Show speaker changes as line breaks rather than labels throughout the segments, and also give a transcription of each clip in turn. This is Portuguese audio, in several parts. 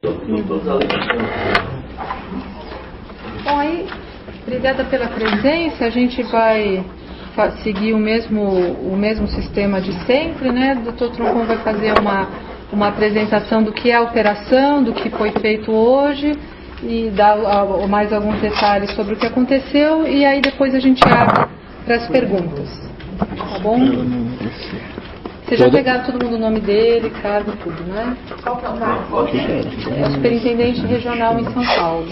Bom, aí, obrigada pela presença. A gente vai seguir o mesmo sistema de sempre, né? O Dr. Troncon vai fazer uma apresentação do que é a operação, do que foi feito hoje e dar mais alguns detalhes sobre o que aconteceu, e aí depois a gente abre para as perguntas, tá bom? Vocês já pegaram todo mundo o nome dele, cargo, tudo, né? Qual que é o cargo? É o superintendente regional em São Paulo.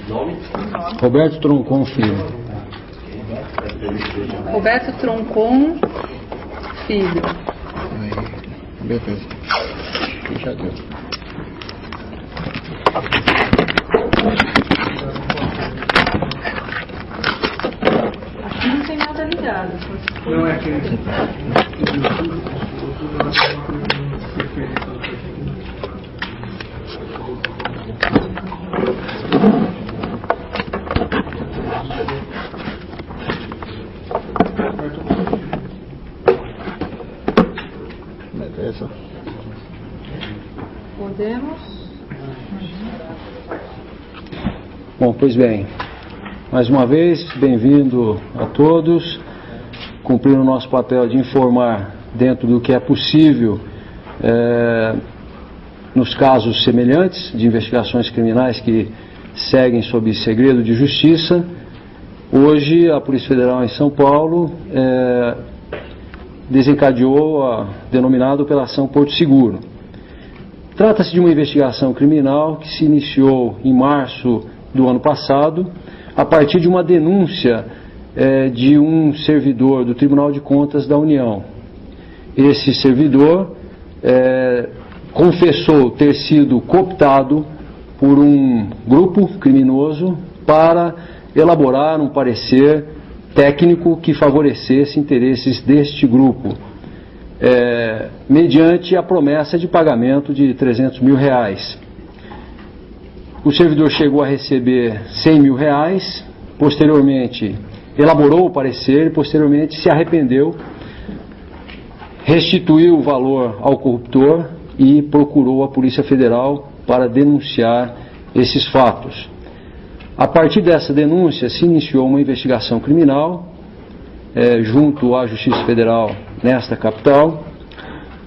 Nome?
Roberto Troncon Filho.
Roberto Troncon Filho.
Beleza. Já deu.
Aqui não tem nada ligado.
Não é aquele.
Beleza.
Podemos?
Bom, pois bem, mais uma vez, bem-vindo a todos, cumprindo o nosso papel de informar dentro do que é possível nos casos semelhantes de investigações criminais que seguem sob segredo de justiça. Hoje, a Polícia Federal em São Paulo desencadeou a denominada Operação Porto Seguro. Trata-se de uma investigação criminal que se iniciou em março do ano passado, a partir de uma denúncia de um servidor do Tribunal de Contas da União. Esse servidor confessou ter sido cooptado por um grupo criminoso para elaborar um parecer técnico que favorecesse interesses deste grupo, mediante a promessa de pagamento de R$300 mil. O servidor chegou a receber R$100 mil, posteriormente elaborou o parecer e posteriormente se arrependeu, restituiu o valor ao corruptor e procurou a Polícia Federal para denunciar esses fatos. A partir dessa denúncia se iniciou uma investigação criminal junto à Justiça Federal nesta capital,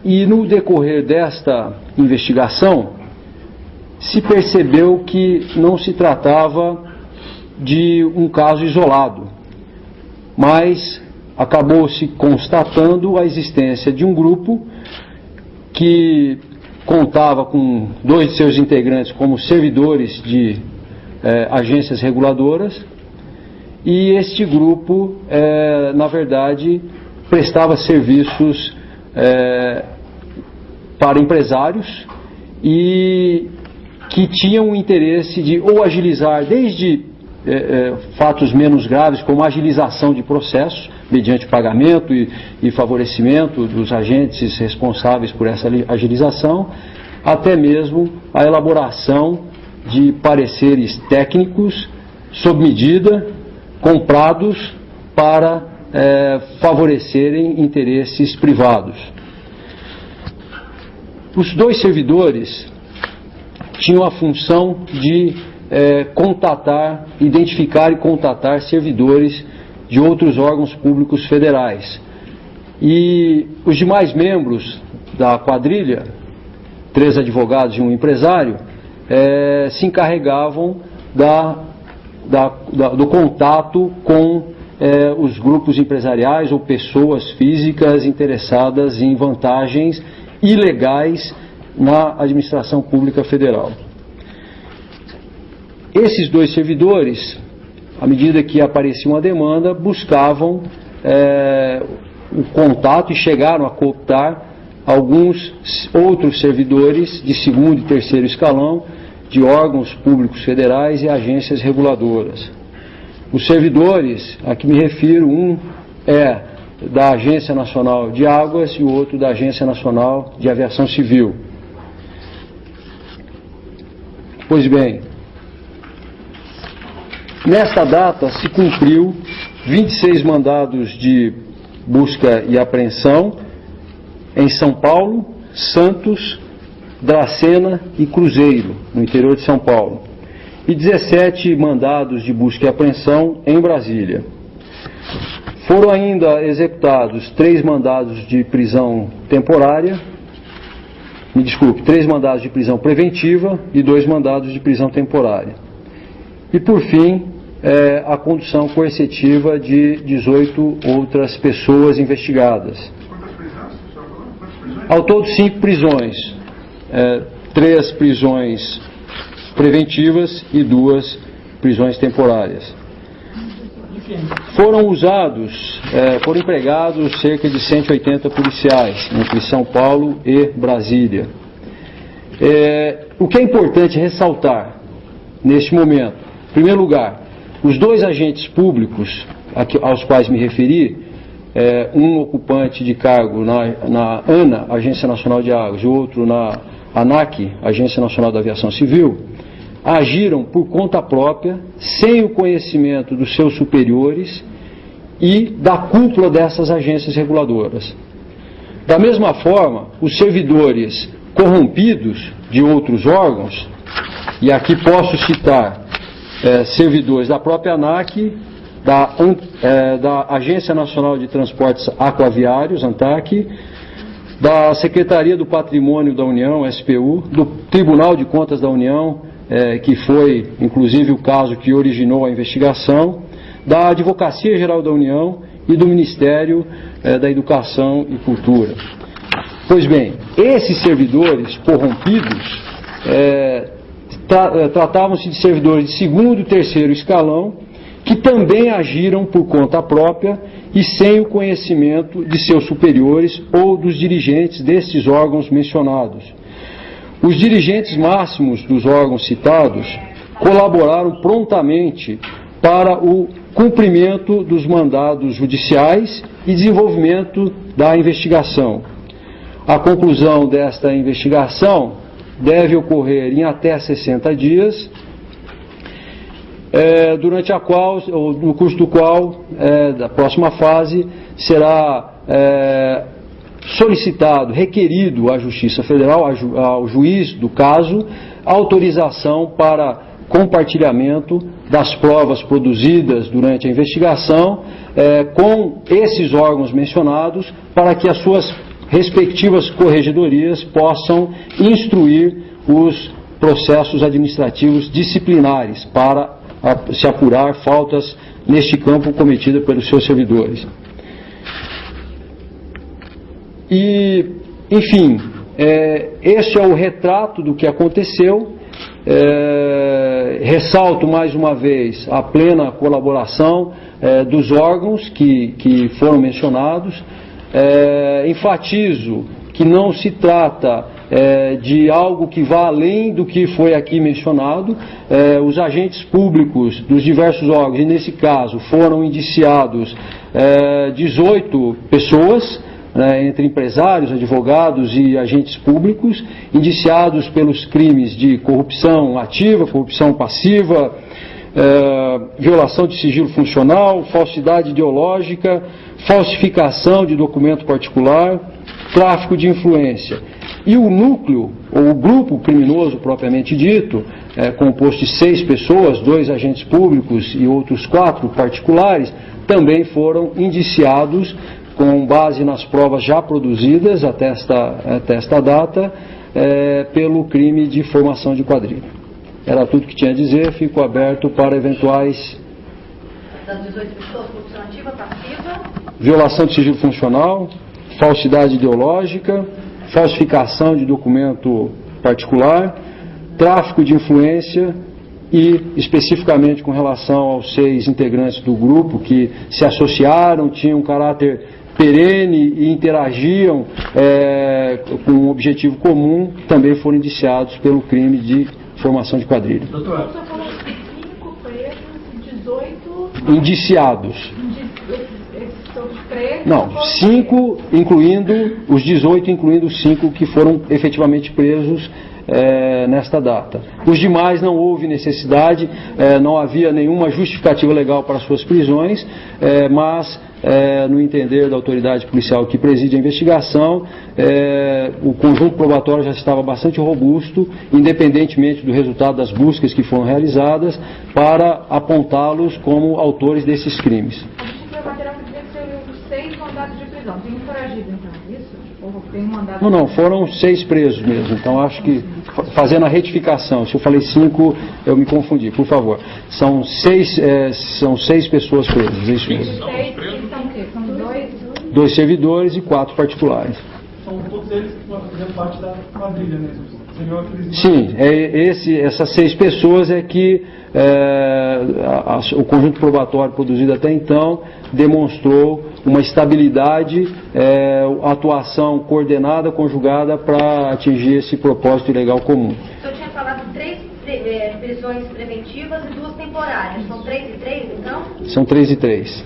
e no decorrer desta investigação se percebeu que não se tratava de um caso isolado, mas acabou-se constatando a existência de um grupo que contava com 2 de seus integrantes como servidores de agências reguladoras, e este grupo, na verdade, prestava serviços para empresários e que tinham o interesse de ou agilizar desde fatos menos graves, como a agilização de processos, mediante pagamento e favorecimento dos agentes responsáveis por essa agilização, até mesmo a elaboração de pareceres técnicos sob medida, comprados para favorecerem interesses privados. Os 2 servidores tinham a função de identificar e contatar servidores de outros órgãos públicos federais. E os demais membros da quadrilha, 3 advogados e um empresário, se encarregavam do contato com os grupos empresariais ou pessoas físicas interessadas em vantagens ilegais na administração pública federal. Esses 2 servidores, à medida que aparecia uma demanda, buscavam o contato e chegaram a cooptar alguns outros servidores de 2º e 3º escalão de órgãos públicos federais e agências reguladoras. Os servidores a que me refiro, um é da Agência Nacional de Águas e o outro da Agência Nacional de Aviação Civil. Pois bem, nesta data se cumpriu 26 mandados de busca e apreensão em São Paulo, Santos, Dracena e Cruzeiro, no interior de São Paulo, e 17 mandados de busca e apreensão em Brasília. Foram ainda executados 3 mandados de prisão temporária, 3 mandados de prisão preventiva e 2 mandados de prisão temporária. E, por fim, a condução coercitiva de 18 outras pessoas investigadas. Ao todo, 5 prisões, 3 prisões preventivas e 2 prisões temporárias. Foram empregados cerca de 180 policiais entre São Paulo e Brasília. O que é importante ressaltar neste momento, em primeiro lugar, os 2 agentes públicos aos quais me referi, um ocupante de cargo na ANA, Agência Nacional de Águas, e outro na ANAC, Agência Nacional da Aviação Civil, agiram por conta própria, sem o conhecimento dos seus superiores e da cúpula dessas agências reguladoras. Da mesma forma, os servidores corrompidos de outros órgãos, e aqui posso citar servidores da própria ANAC, da Agência Nacional de Transportes Aquaviários, ANTAC, da Secretaria do Patrimônio da União, SPU, do Tribunal de Contas da União, que foi, inclusive, o caso que originou a investigação, da Advocacia Geral da União e do Ministério da Educação e Cultura. Pois bem, esses servidores corrompidos tratavam-se de servidores de 2º e 3º escalão, que também agiram por conta própria e sem o conhecimento de seus superiores ou dos dirigentes desses órgãos mencionados. Os dirigentes máximos dos órgãos citados colaboraram prontamente para o cumprimento dos mandados judiciais e desenvolvimento da investigação. A conclusão desta investigação deve ocorrer em até 60 dias, durante a qual, ou no curso do qual, da próxima fase, será solicitado, requerido à Justiça Federal, ao juiz do caso, autorização para compartilhamento das provas produzidas durante a investigação com esses órgãos mencionados, para que as suas respectivas corregedorias possam instruir os processos administrativos disciplinares para se apurar faltas neste campo cometidas pelos seus servidores. E, enfim, este é o retrato do que aconteceu. Ressalto mais uma vez a plena colaboração dos órgãos que foram mencionados. Enfatizo que não se trata de algo que vá além do que foi aqui mencionado. Os agentes públicos dos diversos órgãos, e nesse caso foram indiciados 18 pessoas, entre empresários, advogados e agentes públicos, indiciados pelos crimes de corrupção ativa, corrupção passiva, violação de sigilo funcional, falsidade ideológica, falsificação de documento particular, tráfico de influência. E o núcleo, ou o grupo criminoso propriamente dito, composto de 6 pessoas, 2 agentes públicos e outros 4 particulares, também foram indiciados com base nas provas já produzidas até esta data, pelo crime de formação de quadrilha. Era tudo que tinha a dizer, fico aberto para eventuais...
Das 18 pessoas, corrupção ativa, passiva?
Violação de sigilo funcional, falsidade ideológica, falsificação de documento particular, tráfico de influência e, especificamente com relação aos 6 integrantes do grupo que se associaram, tinham um caráter perene e interagiam com um objetivo comum, também foram indiciados pelo crime de formação de quadrilha.
Doutor, você falou 5 presos e 18...
Indiciados.
Esses são
presos?
Não, 5, incluindo os 18, incluindo os 5 que foram efetivamente presos nesta data. Os demais não houve necessidade, não havia nenhuma justificativa legal para suas prisões, mas, no entender da autoridade policial que preside a investigação, o conjunto probatório já estava bastante robusto, independentemente do resultado das buscas que foram realizadas, para apontá-los como autores desses crimes.
A matéria que dizer que seriam 6 mandados de prisão. Tem um foragido, então, isso? Ou tem um mandado?
Não, foram 6 presos mesmo. Então, acho que, fazendo a retificação, se eu falei 5, eu me confundi, por favor. São 6 pessoas presas, é isso mesmo.
6 que são o quê? São
2 servidores e 4 particulares.
São todos eles que fazem parte da quadrilha mesmo?
Sim, essas 6 pessoas é que o conjunto probatório produzido até então demonstrou uma estabilidade, atuação coordenada, conjugada para atingir esse propósito ilegal comum.
O senhor tinha falado 3 prisões preventivas e 2 temporárias. São 3 e 3, então?
São 3 e 3.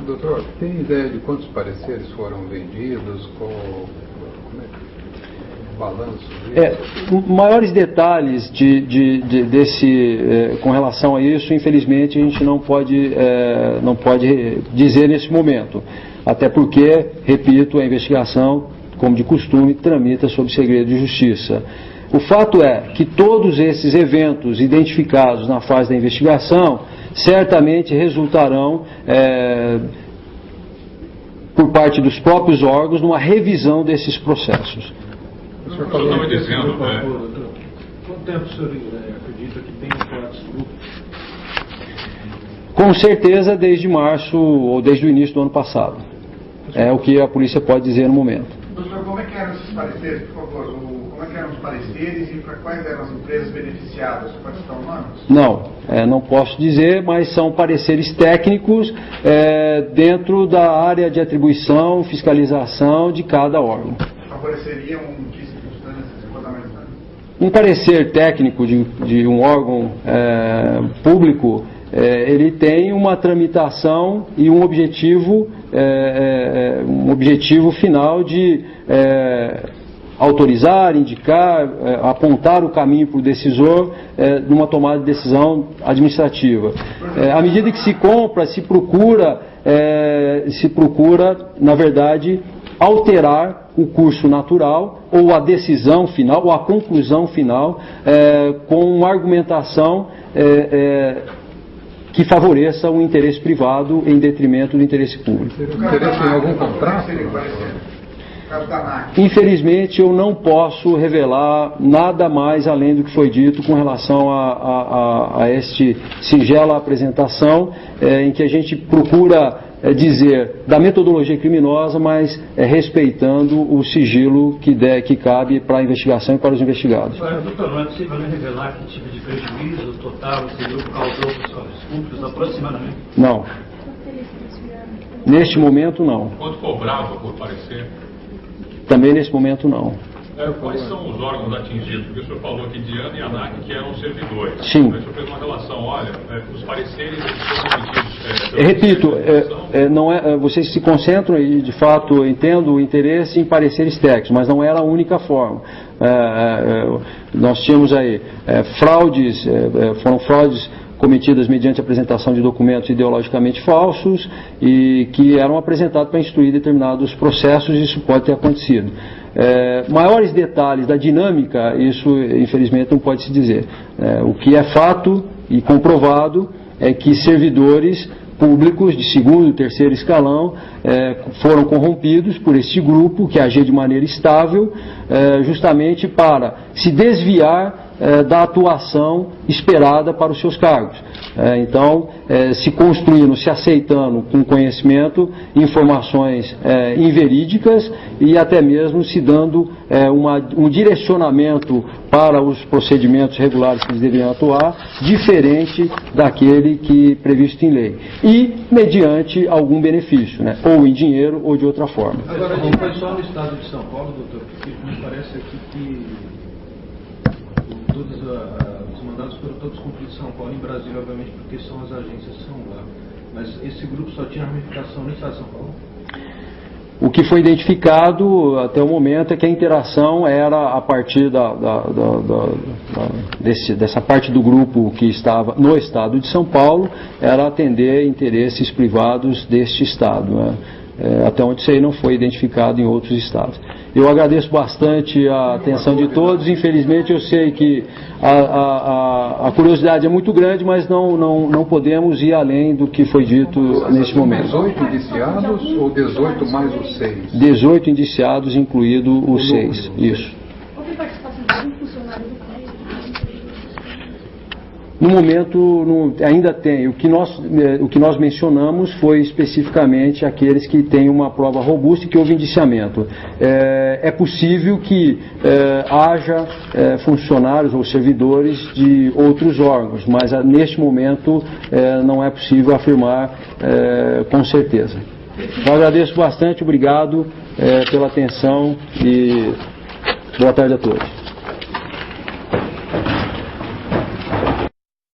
Doutor, tem ideia de quantos pareceres foram vendidos? Como é que balanço?
Maiores detalhes com relação a isso, infelizmente, a gente não pode dizer nesse momento. Até porque, repito, a investigação, como de costume, tramita sob segredo de justiça. O fato é que todos esses eventos identificados na fase da investigação certamente resultarão, por parte dos próprios órgãos, numa revisão desses processos.
O senhor estava dizendo,
Quanto tempo o senhor acredita que tem atuado esse grupo?
Com certeza desde março ou desde o início do ano passado. É o que a polícia pode dizer no momento.
Doutor, como é que eram esses pareceres, por favor? Como é que eram os pareceres e para quais eram as empresas beneficiadas? Você pode citar nomes?
Não posso dizer, mas são pareceres técnicos dentro da área de atribuição, fiscalização de cada órgão.
Favoreceriam que circunstâncias e comportamentos?
Um parecer técnico de um órgão público, ele tem uma tramitação e um objetivo final de autorizar, indicar, apontar o caminho para o decisor numa tomada de decisão administrativa. À medida que se compra, se procura, na verdade, alterar o curso natural ou a decisão final ou a conclusão final com uma argumentação que favoreça o interesse privado em detrimento do interesse público.
Interesse em algum contrato?
Infelizmente, eu não posso revelar nada mais além do que foi dito com relação a este singela apresentação, em que a gente procura dizer da metodologia criminosa, mas respeitando o sigilo que cabe para a investigação e para os investigados.
Doutor, não é possível revelar que tipo de prejuízo total esse grupo causou para os cofres públicos aproximadamente?
Não. Neste momento, não.
Quanto cobrava por parecer?
Também nesse momento, não.
Quais são os órgãos atingidos? Porque o senhor falou aqui de ANA e ANAC, que eram servidores.
Sim.
O senhor fez uma relação, os pareceres foram emitidos...
Repito, vocês se concentram e, de fato, entendo o interesse em pareceres técnicos, mas não era a única forma. Nós tínhamos aí fraudes, foram fraudes cometidas mediante apresentação de documentos ideologicamente falsos e que eram apresentados para instruir determinados processos, isso pode ter acontecido. Maiores detalhes da dinâmica, isso infelizmente não pode se dizer. O que é fato e comprovado é que servidores públicos de segundo e terceiro escalão foram corrompidos por este grupo que agia de maneira estável, justamente para se desviar da atuação esperada para os seus cargos. Então, se construindo, se aceitando com conhecimento informações inverídicas e até mesmo se dando um direcionamento para os procedimentos regulares que eles deveriam atuar, diferente daquele que previsto em lei. E mediante algum benefício, ou em dinheiro ou de outra forma.
Agora, não foi só no estado de São Paulo, doutor, porque me parece aqui que todos os mandados foram todos cumpridos em São Paulo e em Brasília, obviamente, porque são as agências que são lá. Mas esse grupo só tinha ramificação no estado de São Paulo?
que foi identificado até o momento é que a interação era a partir dessa parte do grupo que estava no estado de São Paulo, era atender interesses privados deste estado, né? Até onde isso aí não foi identificado em outros estados. Eu agradeço bastante a atenção de todos. Infelizmente eu sei que a curiosidade é muito grande, mas não podemos ir além do que foi dito neste momento.
18 indiciados ou 18 mais os 6?
18 indiciados, incluído os 6. Isso.
Houve participação de um funcionário do CREA?
No momento, ainda tem. O que nós mencionamos foi especificamente aqueles que têm uma prova robusta e que houve indiciamento. É possível que haja funcionários ou servidores de outros órgãos, mas neste momento não é possível afirmar com certeza. Eu agradeço bastante, obrigado pela atenção e boa tarde a todos.